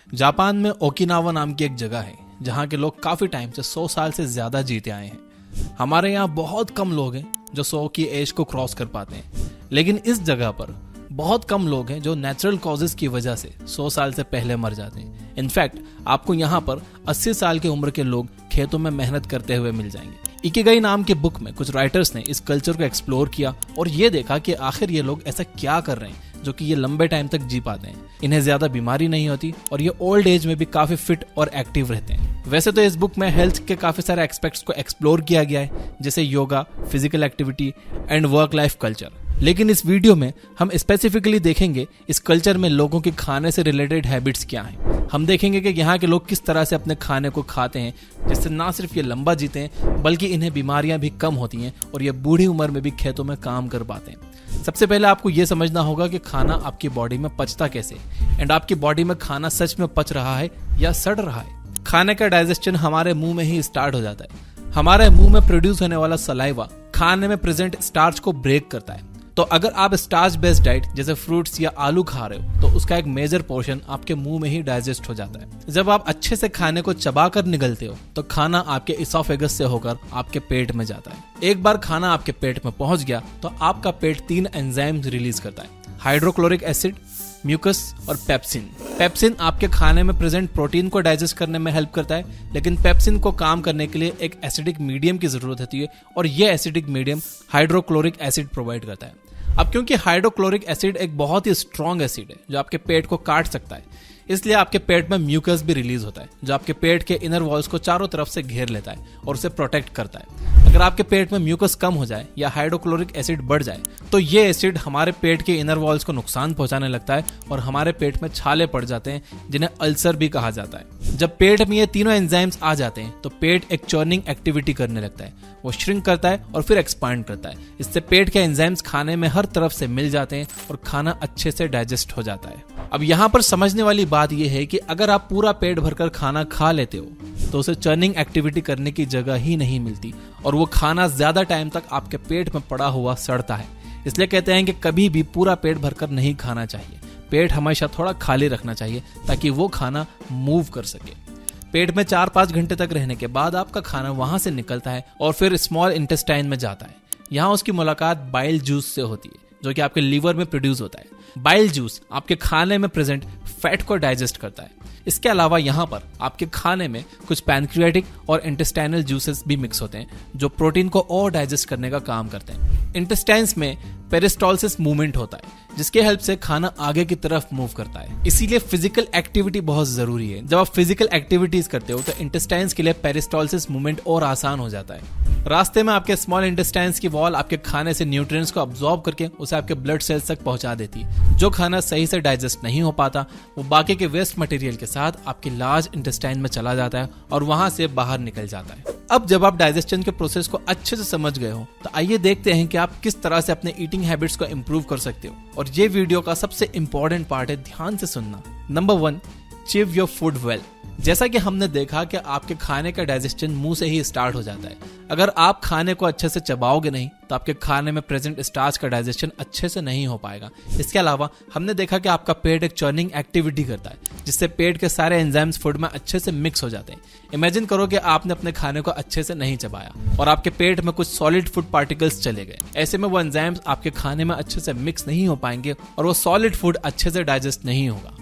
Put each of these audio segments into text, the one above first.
Japan में Okinawa नाम की एक जगह है जहाँ के लोग काफी टाइम से 100 साल से ज्यादा जीते आए हैं। हमारे यहाँ बहुत कम लोग हैं जो 100 की एज को क्रॉस कर पाते हैं, लेकिन इस जगह पर बहुत कम लोग हैं जो नेचुरल कॉजेज की वजह से 100 साल से पहले मर जाते हैं। इनफैक्ट आपको यहाँ पर 80 साल की उम्र के लोग खेतों में मेहनत करते हुए मिल जाएंगे। इकिगाई नाम के बुक में कुछ राइटर्स ने इस कल्चर को एक्सप्लोर किया और ये देखा कि आखिर ये लोग ऐसा क्या कर रहे हैं जो कि ये लंबे टाइम तक जी पाते हैं। इन्हें ज्यादा बीमारी नहीं होती और ये ओल्ड एज में भी काफी फिट और एक्टिव रहते हैं। वैसे तो इस बुक में हेल्थ के काफी सारे एस्पेक्ट्स को एक्सप्लोर किया गया है, जैसे yoga, physical activity and work life culture. लेकिन इस वीडियो में हम स्पेसिफिकली देखेंगे इस कल्चर में लोगों के खाने से रिलेटेड हैबिट्स क्या हैं। हम देखेंगे कि यहाँ के लोग किस तरह से अपने खाने को खाते हैं जिससे ना सिर्फ ये लंबा जीते हैं बल्कि इन्हें बीमारियां भी कम होती हैं और ये बूढ़ी उम्र में भी खेतों में काम कर पाते हैं। सबसे पहले आपको ये समझना होगा कि खाना आपकी बॉडी में पचता कैसे एंड आपकी बॉडी में खाना सच में पच रहा है या सड़ रहा है। खाने का डाइजेशन हमारे मुंह में ही स्टार्ट हो जाता है। हमारे मुंह में प्रोड्यूस होने वाला सलाइवा खाने में प्रेजेंट स्टार्च को ब्रेक करता है। तो अगर आप स्टार्च बेस्ड डाइट जैसे फ्रूट्स या आलू खा रहे हो तो उसका एक मेजर पोर्शन आपके मुंह में ही डाइजेस्ट हो जाता है। जब आप अच्छे से खाने को चबाकर निगलते हो तो खाना आपके इसोफेगस से होकर आपके पेट में जाता है। एक बार खाना आपके पेट में पहुंच गया तो आपका पेट 3 एंजाइम्स रिलीज करता है, हाइड्रोक्लोरिक एसिड, म्यूकस और पेप्सिन। पेप्सिन आपके खाने में प्रेजेंट प्रोटीन को डाइजेस्ट करने में हेल्प करता है, लेकिन पेप्सिन को काम करने के लिए एक एसिडिक मीडियम की जरूरत होती है और यह acidic medium hydrochloric acid provide करता है। अब क्योंकि हाइड्रोक्लोरिक एसिड एक बहुत ही स्ट्रॉन्ग एसिड है जो आपके पेट को काट सकता है, इसलिए आपके पेट में म्यूकस भी रिलीज होता है जो आपके पेट के इनर वॉल्स को चारों तरफ से घेर लेता है और उसे प्रोटेक्ट करता है। अगर आपके पेट में म्यूकस कम हो जाए या हाइड्रोक्लोरिक एसिड बढ़ जाए तो ये एसिड हमारे पेट के इनर वॉल्स को नुकसान पहुंचाने लगता है और हमारे पेट में छाले पड़ जाते हैं जिन्हें अल्सर भी कहा जाता है। जब पेट में ये तीनों एंजाइम्स आ जाते हैं तो पेट एक चर्निंग एक्टिविटी करने लगता है, वो श्रिंक करता है और फिर एक्सपांड करता है। इससे पेट के एंजाइम्स खाने में हर तरफ से मिल जाते हैं और खाना अच्छे से डाइजेस्ट हो जाता है। अब यहाँ पर समझने वाली बात यह है कि अगर आप पूरा पेट भरकर खाना खा लेते हो तो उसे चर्निंग एक्टिविटी करने की जगह ही नहीं मिलती और वो खाना ज्यादा टाइम तक आपके पेट में पड़ा हुआ सड़ता है। इसलिए कहते हैं कि कभी भी पूरा पेट भरकर नहीं खाना चाहिए। पेट हमेशा थोड़ा खाली रखना चाहिए ताकि वो खाना मूव कर सके। पेट में 4-5 घंटे तक रहने के बाद आपका खाना वहां से निकलता है और फिर स्मॉल इंटेस्टाइन में जाता है। यहाँ उसकी मुलाकात बाइल जूस से होती है जो कि आपके लीवर में प्रोड्यूस होता है। बाइल जूस आपके खाने में प्रेजेंट फैट को डाइजेस्ट करता है। इसके अलावा यहाँ पर आपके खाने में कुछ पैनक्रियाटिक और इंटेस्टाइनल जूसेस भी मिक्स होते हैं जो प्रोटीन को और डाइजेस्ट करने का काम करते हैं। इंटेस्टाइन्स में पेरिस्टोलिसिस मूवमेंट होता है जिसके हेल्प से खाना आगे की तरफ मूव करता है। इसीलिए फिजिकल एक्टिविटी बहुत जरूरी है। जब आप फिजिकल एक्टिविटीज करते हो तो इंटेस्टाइन्स के लिए पेरिस्टोलिसिस मूवमेंट और आसान हो जाता है। रास्ते में आपके स्मॉल इंटेस्टाइन्स की वॉल आपके खाने से न्यूट्रिएंट्स को अब्सॉर्ब करके उसे आपके ब्लड सेल्स तक पहुंचा देती है। जो खाना सही से डाइजेस्ट नहीं हो पाता वो बाकी के वेस्ट मटेरियल के साथ आपके लार्ज इंटेस्टाइन में चला जाता है और वहां से बाहर निकल जाता है। अब जब आप डाइजेशन के प्रोसेस को अच्छे से समझ गए हो तो आइए देखते हैं कि आप किस तरह से अपने ईटिंग हैबिट्स को इंप्रूव कर सकते हो। और ये वीडियो का सबसे इंपॉर्टेंट पार्ट है, ध्यान से सुनना। Number 1, chew your food well. जैसा कि हमने देखा कि आपके खाने का डाइजेशन मुंह से ही स्टार्ट हो जाता है। अगर आप खाने को अच्छे से चबाओगे नहीं तो आपके खाने में प्रेजेंट स्टार्च का डाइजेशन अच्छे से नहीं हो पाएगा। इसके अलावा हमने देखा कि आपका पेट एक चर्निंग एक्टिविटी करता है जिससे पेट के सारे एंजाइम्स फूड में अच्छे से मिक्स हो जाते हैं। इमेजिन करो कि आपने अपने खाने को अच्छे से नहीं चबाया और आपके पेट में कुछ सॉलिड फूड पार्टिकल्स चले गए। ऐसे में वो एंजाइम्स आपके खाने में अच्छे से मिक्स नहीं हो पाएंगे और वो सॉलिड फूड अच्छे से डाइजेस्ट नहीं होगा।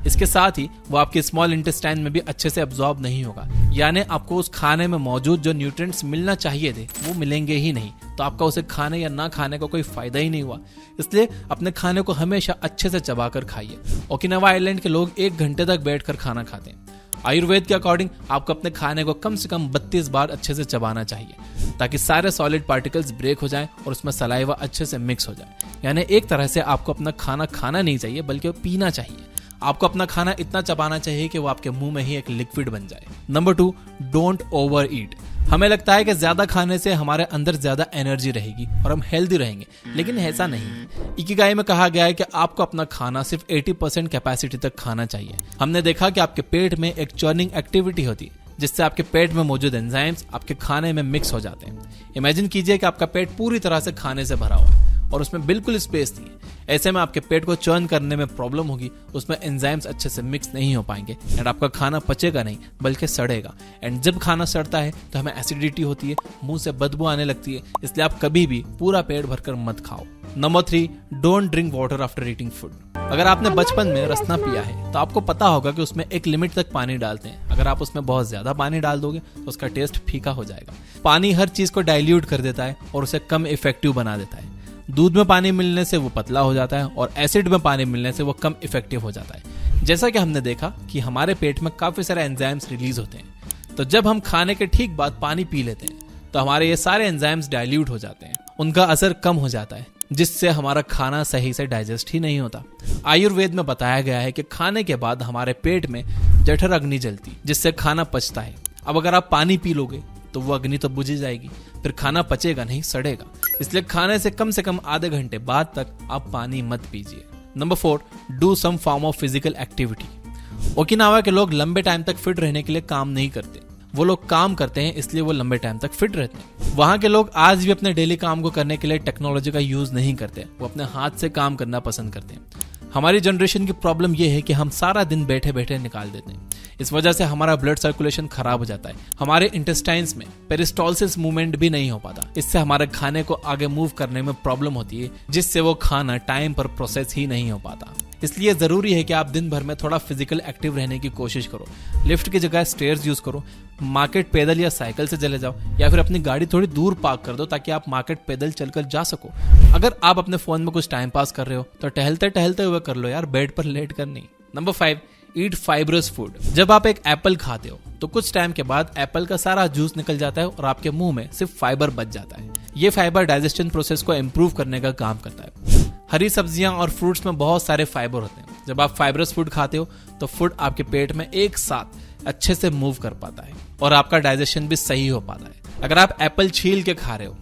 इसके साथ ही वो आपके स्मॉल इंटेस्टाइन में भी अच्छे से अब्सॉर्ब नहीं होगा, यानी आपको उस खाने में मौजूद जो न्यूट्रिएंट्स मिलना चाहिए थे वो मिलेंगे ही नहीं। तो आपका उसे खाने या ना खाने का कोई फायदा ही नहीं हुआ। इसलिए अपने खाने को हमेशा अच्छे से चबाकर खाइए। ओकिनावा आइलैंड के लोग 1 घंटे तक बैठकर खाना खाते हैं। आयुर्वेद के अकॉर्डिंग आपको अपने खाने को कम से कम 32 बार अच्छे से चबाना चाहिए ताकि सारे सॉलिड पार्टिकल्स ब्रेक हो जाएं और उसमें सलाइवा अच्छे से मिक्स हो जाए। यानी एक तरह से आपको अपना खाना खाना नहीं चाहिए बल्कि पीना चाहिए। आपको अपना खाना इतना चबाना चाहिए कि वो आपके मुंह में ही एक लिक्विड बन जाए। नंबर 2, डोंट ओवर ईट। हमें लगता है कि ज्यादा खाने से हमारे अंदर ज्यादा एनर्जी रहेगी और हम हेल्दी रहेंगे, लेकिन ऐसा नहीं। इकिगाई में कहा गया है कि आपको अपना खाना सिर्फ 80% कैपेसिटी तक खाना चाहिए। हमने देखा कि आपके पेट में एक चर्निंग एक्टिविटी होती है जिससे आपके पेट में मौजूद एंजाइम्स आपके खाने में मिक्स हो जाते हैं। इमेजिन कीजिए कि आपका पेट पूरी तरह से खाने से भरा हुआ है और उसमें बिल्कुल स्पेस नहीं है। ऐसे में आपके पेट को चर्न करने में प्रॉब्लम होगी, उसमें एंजाइम्स अच्छे से मिक्स नहीं हो पाएंगे एंड आपका खाना पचेगा नहीं बल्कि सड़ेगा। एंड जब खाना सड़ता है तो हमें एसिडिटी होती है, मुंह से बदबू आने लगती है, इसलिए आप कभी भी पूरा पेट भरकर मत खाओ। Number 3, don't drink water after eating food. अगर आपने बचपन में रसना पिया है तो आपको पता होगा कि उसमें एक लिमिट तक पानी डालते हैं। अगर आप उसमें बहुत ज्यादा पानी डाल दोगे तो उसका टेस्ट फीका हो जाएगा। पानी हर चीज को डाइल्यूट कर देता है और उसे कम इफेक्टिव बना देता है। दूध में पानी मिलने से वो पतला हो जाता है और एसिड में पानी मिलने से वो कम इफेक्टिव हो जाता है। जैसा कि हमने देखा कि हमारे पेट में काफी सारे एंजाइम्स रिलीज होते हैं, तो जब हम खाने के ठीक बाद पानी पी लेते हैं तो हमारे ये सारे एंजाइम्स डाइल्यूट हो जाते हैं, उनका असर कम हो जाता है, जिससे हमारा खाना सही से डाइजेस्ट ही नहीं होता। आयुर्वेद में बताया गया है कि खाने के बाद हमारे पेट में जठर अग्नि जलती, जिससे खाना पचता है। अब अगर आप पानी पी लोगे तो वो अग्नि तो बुझ जाएगी, फिर खाना पचेगा नहीं, सड़ेगा। इसलिए खाने से कम आधे घंटे बाद तक आप पानी मत पीजिए। Number 4, do some form of physical activity. Okinawa के लोग लंबे टाइम तक फिट रहने के लिए काम नहीं करते, वो लोग काम करते हैं इसलिए वो लंबे टाइम तक फिट रहते हैं। वहां के लोग आज भी अपने डेली काम को करने के लिए टेक्नोलॉजी का यूज नहीं करते, वो अपने हाथ से काम करना पसंद करते हैं। हमारी जनरेशन की प्रॉब्लम यह है कि हम सारा दिन बैठे बैठे निकाल देते हैं। इस वजह से हमारा ब्लड सर्कुलेशन खराब हो जाता है, हमारे इंटेस्टाइन्स में पेरिस्टोलिसिस मूवमेंट भी नहीं हो पाता। इससे हमारे खाने को आगे मूव करने में प्रॉब्लम होती है, जिससे वो खाना टाइम पर प्रोसेस ही नहीं हो पाता। इसलिए जरूरी है कि आप दिन भर में थोड़ा फिजिकल एक्टिव रहने की कोशिश करो। लिफ्ट की जगह स्टेयर्स यूज करो, मार्केट पैदल या साइकिल से चले जाओ, या फिर अपनी गाड़ी थोड़ी दूर पार्क कर दो ताकि आप मार्केट पैदल चलकर जा सको। अगर आप अपने फोन में कुछ टाइम पास कर रहे हो तो टहलते टहलते हुए कर लो यार, बेड पर लेट कर नहीं। नंबर 5, ईट फाइब्रस फूड। जब आप एक एप्पल खाते हो तो कुछ टाइम के बाद एप्पल का सारा जूस निकल जाता है और आपके मुंह में सिर्फ फाइबर बच जाता है। ये फाइबर डाइजेशन प्रोसेस को इम्प्रूव करने का काम करता है। हरी सब्जियां और फ्रूट्स में बहुत सारे फाइबर होते हैं। जब आप फाइबरस फूड खाते हो तो फूड आपके पेट में एक साथ अच्छे से मूव कर पाता है और आपका डाइजेशन भी सही हो पाता है। अगर आप एप्पल छील के खा रहे हो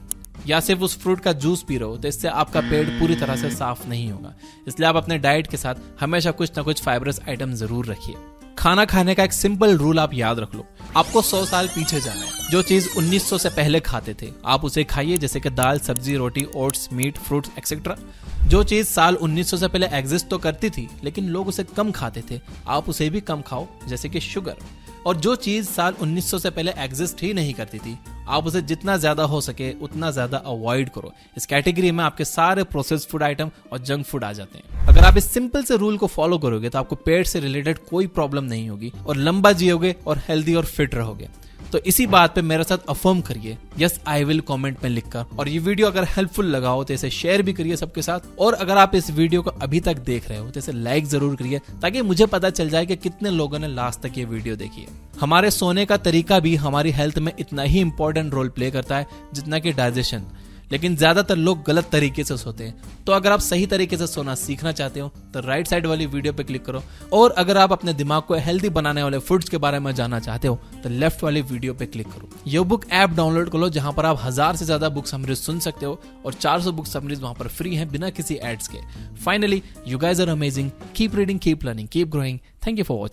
या सिर्फ उस फ्रूट का जूस पी रहे हो तो इससे आपका पेट पूरी तरह से साफ नहीं होगा। इसलिए आप अपने डाइट के साथ हमेशा कुछ ना कुछ फाइबरस आइटम जरूर रखिए। खाना खाने का एक सिंपल रूल आप याद रख लो, आपको 100 साल पीछे जाना है। जो चीज 1900 से पहले खाते थे आप उसे खाइए, जैसे कि दाल, सब्जी, रोटी, ओट्स, मीट, फ्रूट्स एक्सेट्रा। जो चीज साल 1900 से पहले एग्जिस्ट तो करती थी लेकिन लोग उसे कम खाते थे, आप उसे भी कम खाओ, जैसे कि शुगर। और जो चीज साल 1900 से पहले एग्जिस्ट ही नहीं करती थी आप उसे जितना ज्यादा हो सके उतना ज्यादा अवॉइड करो। इस कैटेगरी में आपके सारे प्रोसेस्ड फूड आइटम और जंक फूड आ जाते हैं। अगर आप इस सिंपल से रूल को फॉलो करोगे तो आपको पेट से रिलेटेड कोई प्रॉब्लम नहीं होगी और लंबा जियोगे और हेल्दी और फिट रहोगे। तो इसी बात पे मेरे साथ अफर्म करिए यस आई विल कमेंट में लिखकर। और ये वीडियो अगर हेल्पफुल लगा हो तो इसे शेयर भी करिए सबके साथ। और अगर आप इस वीडियो को अभी तक देख रहे हो तो इसे लाइक जरूर करिए ताकि मुझे पता चल जाए कि कितने लोगों ने लास्ट तक ये वीडियो देखी है। हमारे सोने का तरीका भी हमारी हेल्थ में इतना ही इंपॉर्टेंट रोल प्ले करता है जितना कि डाइजेशन, लेकिन ज्यादातर लोग गलत तरीके से सोते हैं। तो अगर आप सही तरीके से सोना सीखना चाहते हो तो राइट साइड वाली वीडियो पे क्लिक करो। और अगर आप अपने दिमाग को हेल्दी बनाने वाले फूड्स के बारे में जानना चाहते हो तो लेफ्ट वाली वीडियो पे क्लिक करो। यो बुक ऐप डाउनलोड कर लो जहां पर आप 1000 से ज्यादा बुक समरीज सुन सकते हो और 400 बुक समरीज वहां पर फ्री हैं बिना किसी एड्स के। Finally, you guys are amazing, keep reading, keep learning, keep growing. Thank you for watching.